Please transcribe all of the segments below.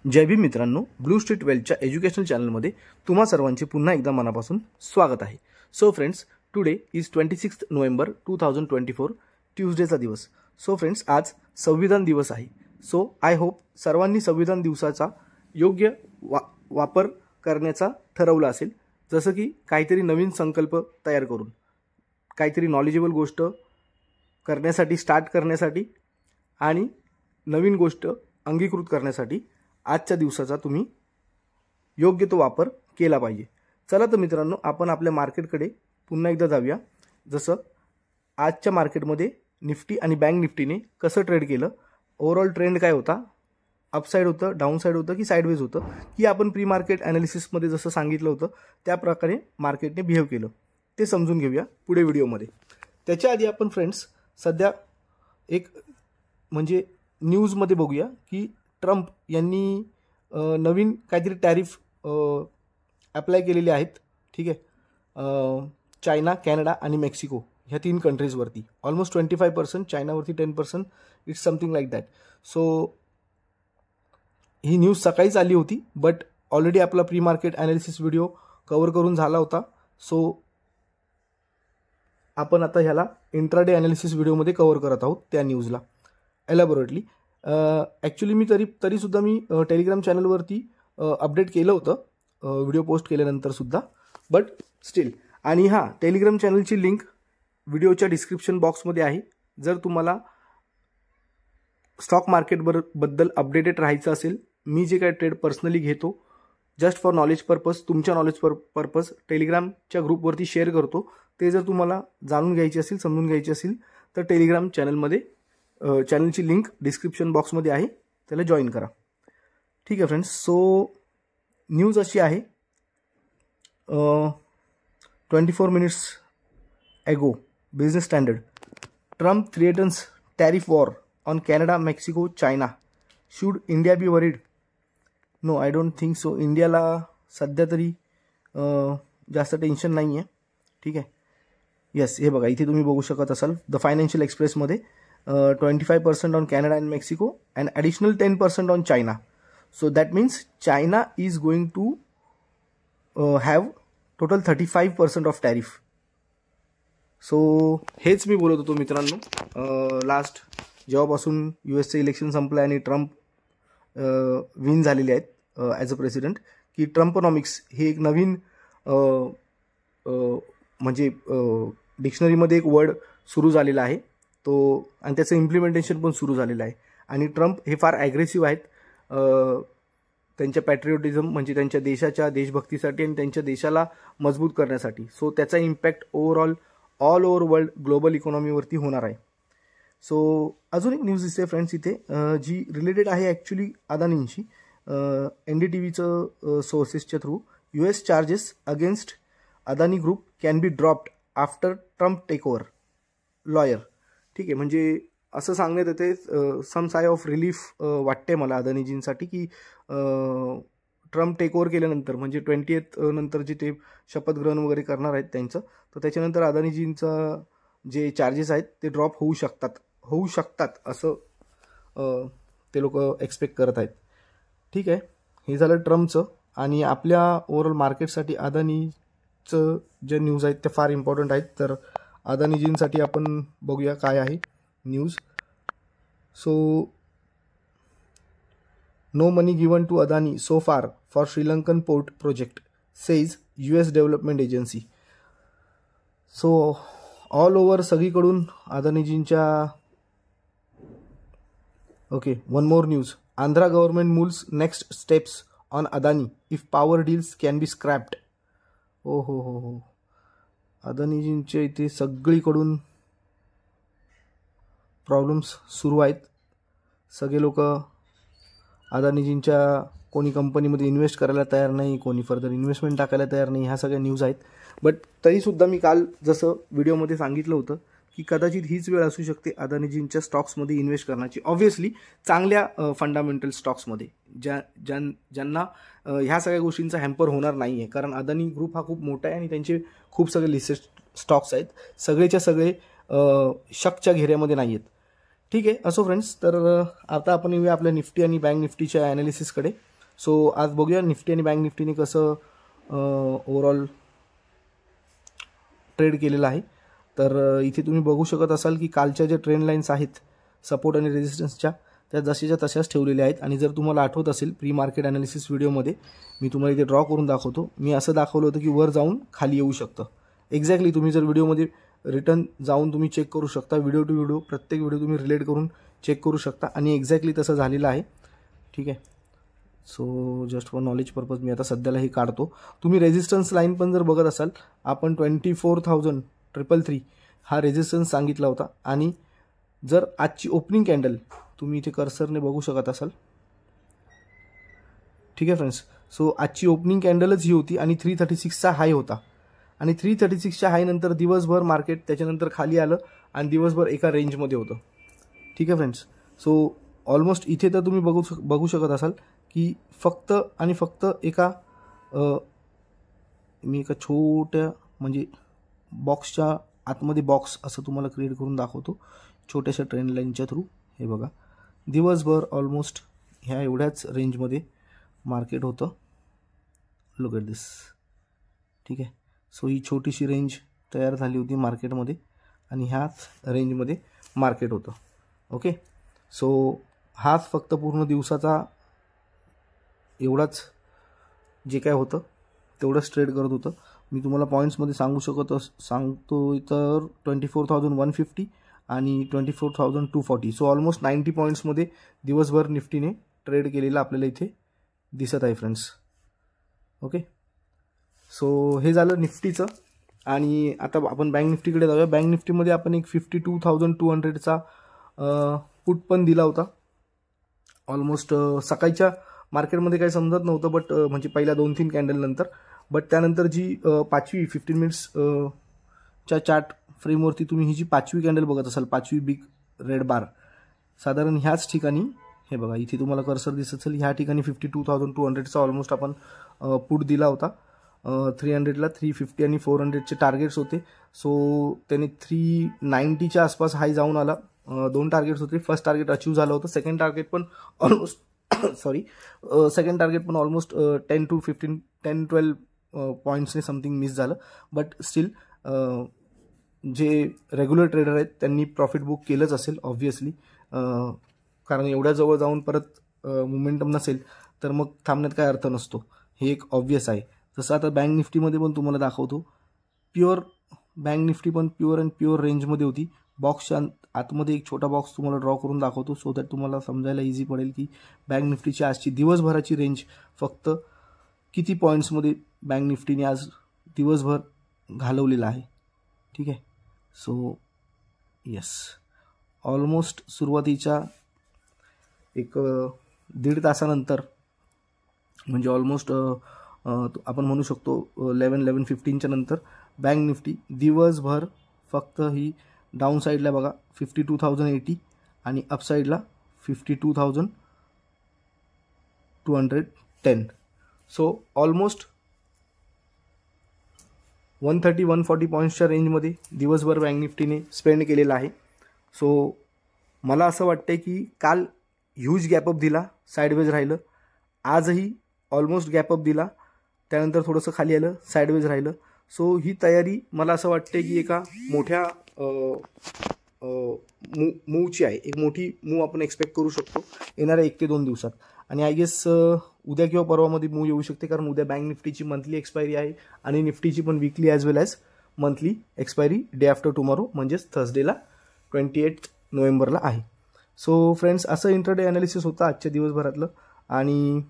जय भीम मित्रांनो, blue street वेल्थच्या educational चॅनलमध्ये तुम्हा सर्वांचे पुन्हा एकदा मनापासून स्वागत आहे. So friends, today is 26 November 2024, ट्यूजडेचा दिवस. सो फ्रेंड्स, आज संविधान दिवस आहे. सो आय होप सर्वांनी संविधान दिवसाचा योग्य वापर करण्याचा ठरवला असेल. जसं की काहीतरी नवीन संकल्प तयार करून काहीतरी नॉलेजेबल गोष्ट करण्यासाठी, स्टार्ट करण्यासाठी आणि नवीन गोष्ट अंगीकृत करण्यासाठी आजच्या दिवसाचा तुम्ही योग्य तो वापर केला पाहिजे. चला तर मित्रांनो, आपण आपल्या मार्केटकडे पुन्हा एकदा जाऊया. जसं आजच्या मार्केटमध्ये निफ्टी आणि बँक निफ्टीने कसं ट्रेड केलं, ओव्हरऑल ट्रेंड काय होता, अपसाईड होतं, डाऊनसाईड होतं की साईडवेज होतं, की आपण प्री मार्केट ॲनालिसिसमध्ये जसं सांगितलं होतं त्या प्रकारे मार्केटने बिहेव केलं ते समजून घेऊया पुढे व्हिडिओमध्ये. त्याच्या आधी आपण फ्रेंड्स सध्या एक म्हणजे न्यूजमध्ये बघूया की ट्रम्प यांनी नवीन काहीतरी टॅरिफ अप्लाय केलेले आहेत. ठीक आहे, चायना, कॅनडा आणि मेक्सिको ह्या 3 कंट्रीजवरती ऑलमोस्ट 25%, चायनावरती 10%, it's something like that. So ही न्यूज सकाळीच आली होती, बट ऑलरेडी आपला pre market analysis video cover करून झाला होता. सो आपण आता ह्याला इंट्राडे ॲनालिसिस व्हिडिओमध्ये कव्हर करत आहोत त्या न्यूजला एलॅबोरेटली. ॲक्च्युली मी तरीसुद्धा मी टेलिग्राम चॅनलवरती अपडेट केलं होतं व्हिडिओ पोस्ट केल्यानंतरसुद्धा, बट स्टील. आणि हां, टेलिग्राम चॅनलची लिंक व्हिडिओच्या डिस्क्रिप्शन बॉक्समध्ये आहे. जर तुम्हाला स्टॉक मार्केटबद्दल अपडेटेड राहायचं असेल, मी जे काय ट्रेड पर्सनली घेतो जस्ट फॉर नॉलेज पर्पज, तुमच्या नॉलेज पर्पज टेलिग्रामच्या ग्रुपवरती शेअर करतो. ते जर तुम्हाला जाणून घ्यायची असेल, समजून घ्यायची असेल तर टेलिग्राम चॅनलमध्ये चॅनलची लिंक डिस्क्रिप्शन बॉक्समध्ये आहे, त्याला जॉईन करा. ठीक आहे फ्रेंड्स. सो न्यूज अशी आहे, 24 minutes ago, business standard, Trump threatens tariff war on Canada, Mexico, China. Should India be worried? No, I don't think so. इंडियाला सध्या तरी जास्त टेन्शन नाही आहे. ठीक आहे. येस, हे बघा, इथे तुम्ही बघू शकत असाल the financial एक्सप्रेसमध्ये 25% on Canada and Mexico and additional 10% on China. So that means China is going to have total 35% of tariff. So हेच मी बोलत होतो मित्रांनो, लास्ट जेव्हापासून यूएसचे इलेक्शन संपलं आणि ट्रम्प विन झालेले आहेत ॲज अ प्रेसिडेंट, की ट्रम्पनॉमिक्स हे एक नवीन म्हणजे डिक्शनरीमध्ये एक वर्ड सुरू झालेला आहे तो, आणि त्याचं इम्प्लिमेंटेशन पण सुरू झालेलं आहे. आणि ट्रम्प हे फार ॲग्रेसिव्ह आहेत त्यांच्या पॅट्रिओटिझम म्हणजे त्यांच्या देशाच्या देशभक्तीसाठी आणि त्यांच्या देशाला मजबूत करण्यासाठी. सो त्याचा impact overall all over world global इकॉनॉमीवरती होणार आहे. सो अजून एक न्यूज दिसते फ्रेंड्स इथे, जी रिलेटेड आहे ॲक्च्युली अदानींशी. NDTVचं सोर्सेसच्या through, US charges against Adani group can be dropped after Trump take over, lawyer. ठीक आहे, म्हणजे असं सांगण्यात येते सम साय ऑफ रिलीफ वाटते मला अदानीजींसाठी, की ट्रम्प टेक ओव्हर केल्यानंतर म्हणजे 20th नंतर जे ते शपथग्रहण वगैरे करणार आहेत त्यांचं, तर त्याच्यानंतर अदानीजींचं जे चार्जेस आहेत ते ड्रॉप होऊ शकतात असं ते लोक एक्सपेक्ट करत आहेत. ठीक आहे, हे झालं ट्रम्पचं. आणि आपल्या ओव्हरऑल मार्केटसाठी अदानीचं जे न्यूज आहेत ते फार इम्पॉर्टंट आहेत. तर अदानीजींसाठी आपण बघूया काय आहे news. So no money given to Adani so far for Sri Lankan port project, says US development agency. So all over सगळीकडून अदानीजींच्या. Okay, one more news, Andhra government moves next steps on Adani if power deals can be scrapped. ओ हो हो हो, अदानीजींच्या इथे सगळीकडून problems सुरू आहेत. सगळे लोक अदानीजींच्या कोणी कंपनीमध्ये इन्व्हेस्ट करायला तयार नाही, कोणी फर्दर इन्व्हेस्टमेंट टाकायला तयार नाही, ह्या सगळ्या न्यूज आहेत. बट तरीसुद्धा मी काल जसं व्हिडिओमध्ये सांगितलं होतं की कदाचित हीच वेळ असू शकते अदानीजींच्या स्टॉक्समध्ये इन्व्हेस्ट करण्याची. ऑब्व्हियसली चांगल्या फंडामेंटल स्टॉक्समध्ये ज्यांना ह्या सगळ्या गोष्टींचा हॅम्पर होणार नाही आहे, कारण अदानी ग्रुप हा खूप मोठा आहे आणि त्यांचे खूप सगळे लिस्टेड स्टॉक्स आहेत, सगळेच्या सगळे शकच्या घेऱ्यामध्ये नाही आहेत. ठीक आहे. असो फ्रेंड्स, तर आता आपण येऊया आपल्या निफ्टी आणि बँक निफ्टीच्या ॲनालिसिसकडे. सो आज बघूया निफ्टी आणि बँक निफ्टीने कसं ओव्हरऑल ट्रेड केलेला आहे. तर इथे तुम्ही बघू शकत असाल की कालच्या ज्या ट्रेंड लाईन्स आहेत सपोर्ट आणि रेजिस्टन्सच्या त्या जशाच्या तशाच ठेवलेल्या आहेत. आणि जर तुम्हाला आठवत असेल प्री मार्केट ॲनालिसिस व्हिडिओमध्ये मी तुम्हाला इथे ड्रॉ करून दाखवतो. मी असं दाखवलं होतं की वर जाऊन खाली येऊ शकतं. एक्झॅक्टली तुम्ही जर व्हिडिओमध्ये रिटर्न जाऊन तुम्ही चेक करू शकता. व्हिडिओ टू व्हिडिओ प्रत्येक व्हिडिओ तुम्ही रिलेट करून चेक करू शकता आणि एक्झॅक्टली तसं झालेलं आहे. ठीक आहे. So just for knowledge purpose मी आता सध्याला हे काढतो. तुम्ही रेजिस्टन्स लाईन पण जर बघत असाल आपण 24,333 हा रेजिस्टन्स सांगितला होता. आणि जर आजची ओपनिंग कॅन्डल तुम्ही इथे कर्सरने बघू शकत असाल. ठीक आहे फ्रेंड्स. सो आजची ओपनिंग कॅन्डलच ही होती आणि 336चा हाय होता. आणि 336च्या हाय नंतर दिवसभर मार्केट त्याच्यानंतर खाली आलं आणि दिवसभर एका रेंजमध्ये होतं. ठीक आहे फ्रेंड्स. सो ऑलमोस्ट इथे तर तुम्ही बघू शकत असाल की फक्त आणि फक्त मी एका छोट्या म्हणजे बॉक्सच्या आतमध्ये बॉक्स असं तुम्हाला क्रिएट करून दाखवतो छोट्याशा ट्रेंड लाईनच्या थ्रू. हे बघा दिवसभर ऑलमोस्ट ह्या एवढ्याच रेंजमध्ये मार्केट होतं. लुक ॲट दिस. ठीक आहे. सो ही छोटीशी रेंज तयार झाली होती मार्केटमध्ये आणि ह्याच रेंजमध्ये मार्केट होतं. ओके. सो हाच फक्त पूर्ण दिवसाचा एवढाच जे काय होतं तेवढंच ट्रेड करत होतं. मी तुम्हाला पॉईंट्समध्ये सांगतो तर 24,150 आणि 24,240. सो ऑलमोस्ट 90 पॉईंट्समध्ये दिवसभर निफ्टीने ट्रेड केलेला आपल्याला इथे दिसत आहे फ्रेंड्स. ओके. सो हे झालं निफ्टीचं. आणि आता आपण बँक निफ्टीकडे जाऊया. बँक निफ्टीमध्ये आपण एक 52,200चा पुट पण दिला होता. ऑलमोस्ट सकाळच्या मार्केटमध्ये काही समजत नव्हतं बट म्हणजे पहिल्या 2-3 कॅन्डल नंतर. बट त्यानंतर जी पाचवी 15 मिनिट्सच्या चार्ट फ्रेमवरती तुम्ही ही जी पाचवी कॅन्डल बघत असाल, पाचवी बिग रेड बार, साधारण ह्याच ठिकाणी हे बघा इथे तुम्हाला कर्सर दिसत असेल. ह्या ठिकाणी 52,200चा ऑलमोस्ट आपण पुट दिला होता. 300ला 350 आणि 400चे टार्गेट्स होते. सो त्याने 390च्या आसपास हाय जाऊन आला. 2 टार्गेट्स होते. फर्स्ट टार्गेट अचीव झालं होतं. सेकंड टार्गेट पण ऑलमोस्ट सेकंड टार्गेट पण ऑलमोस्ट 10-12 पॉईंट्सने समथिंग मिस झालं. बट स्टील जे रेग्युलर ट्रेडर आहेत त्यांनी प्रॉफिट बुक केलंच असेल ऑब्व्हियसली. कारण एवढ्या जवळ जाऊन परत मोमेंटम नसेल तर मग थांबण्यात काय अर्थ नसतो. हे एक ऑब्व्हियस आहे. जसं आता बँक निफ्टीमध्ये पण तुम्हाला दाखवतो. बँक निफ्टी पण प्युअर अँड प्युअर रेंजमध्ये होती. बॉक्सच्या आतमध्ये एक छोटा बॉक्स तुम्हाला ड्रॉ करून दाखवतो सो दॅट तुम्हाला समजायला इझी पडेल की बँक निफ्टीची आजची दिवसभराची रेंज फक्त किती पॉईंट्समध्ये बँक निफ्टीने आज दिवसभर घालवलेला आहे. ठीक आहे. सो येस ऑलमोस्ट सुरुवातीच्या एक 1.5 तासानंतर म्हणजे ऑलमोस्ट आपण म्हणू शकतो 11-11:15च्या नंतर बँक निफ्टी दिवसभर फक्त ही डाऊन साईडला बघा 52,080 आणि अपसाईडला 52,210. सो ऑलमोस्ट 130-140 पॉईंट्सच्या रेंजमध्ये दिवसभर बँक निफ्टीने स्पेंड केलेला आहे. सो मला असं वाटतं की काल ह्यूज गॅपअप दिला, साईडवेज राहिलं. आजही ऑलमोस्ट गॅपअप दिला, त्यानंतर थोडंसं खाली आलं, साईडवेज राहिलं. सो ही तयारी मला असं वाटते की एका मोठ्या मूवची आहे. एक मोठी मूव आपण एक्सपेक्ट करू शकतो येणाऱ्या 1 ते 2 दिवसात. आणि आय गेस उद्या किंवा परवामध्ये मूव येऊ शकते कारण उद्या बँक निफ्टीची मंथली एक्सपायरी आहे आणि निफ्टीची पण weekly as well as monthly expiry day after tomorrow म्हणजेच थर्सडेला 28 नोव्हेंबरला आहे. सो फ्रेंड्स असं इंटरडे ॲनालिसिस होतं आजच्या दिवसभरातलं. आणि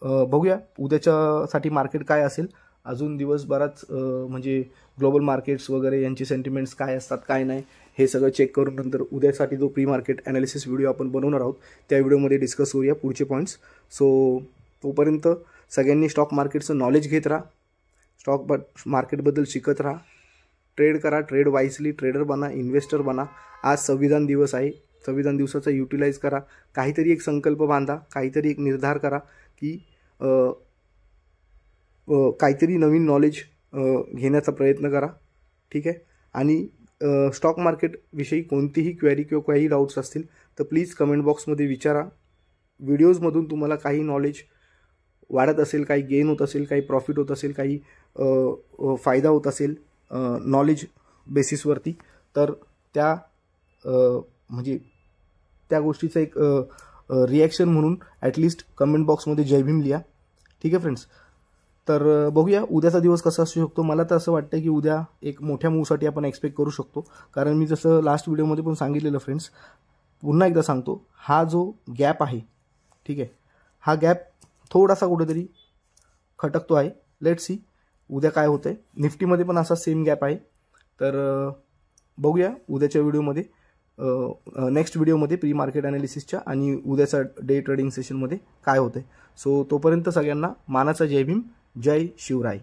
बघूया उद्याच्यासाठी मार्केट काय असेल. अजून दिवसभरात म्हणजे ग्लोबल मार्केट्स वगैरे यांचे सेंटिमेंट्स काय असतात काय नाही हे सगळं चेक करून नंतर उद्यासाठी जो प्री मार्केट ॲनालिसिस व्हिडिओ आपण बनवणार आहोत त्या व्हिडिओमध्ये डिस्कस करूया पुढचे पॉईंट्स. सो तोपर्यंत सगळ्यांनी स्टॉक मार्केटचं नॉलेज घेत राहा, स्टॉक मार्केटबद्दल शिकत राहा, ट्रेड करा, ट्रेड वाईजली, ट्रेडर बना, इन्व्हेस्टर बना. आज संविधान दिवस आहे. संविधान दिवसाचा युटिलाइज करा. काहीतरी एक संकल्प बांधा, काहीतरी एक निर्धार करा की काहीतरी नवीन नॉलेज घेण्याचा प्रयत्न करा. ठीक आहे. आणि स्टॉक मार्केटविषयी कोणतीही क्वेरी किंवा काही डाऊट्स असतील तर प्लीज कमेंट बॉक्समध्ये विचारा. व्हिडिओजमधून तुम्हाला काही नॉलेज वाढत असेल, काही गेन होत असेल, काही प्रॉफिट होत असेल, काही फायदा होत असेल नॉलेज बेसिसवरती, तर त्या म्हणजे त्या गोष्टीचं एक रिॲक्शन म्हणून ॲटलिस्ट कमेंट बॉक्समध्ये जय भीम लिहा. ठीक आहे फ्रेंड्स. तर बघूया उद्याचा दिवस कसा असू शकतो. मला तर असं वाटतं की उद्या एक मोठ्या मूवसाठी आपण एक्सपेक्ट करू शकतो, कारण मी जसं लास्ट व्हिडिओमध्ये पण सांगितलेलं फ्रेंड्स, पुन्हा एकदा सांगतो, हा जो गॅप आहे, ठीक आहे, हा गॅप थोडासा कुठेतरी खटकतो आहे. लेट्स सी उद्या काय होतंय. निफ्टीमध्ये पण असा सेम गॅप आहे. तर बघूया उद्याच्या व्हिडिओमध्ये, नेक्स्ट व्हिडिओमध्ये प्री मार्केट ॲनालिसिसच्या आणि उद्याचा डे ट्रेडिंग सेशनमध्ये काय होतंय. सो तोपर्यंत सगळ्यांना मानाचा जय भीम, जय शिवराय.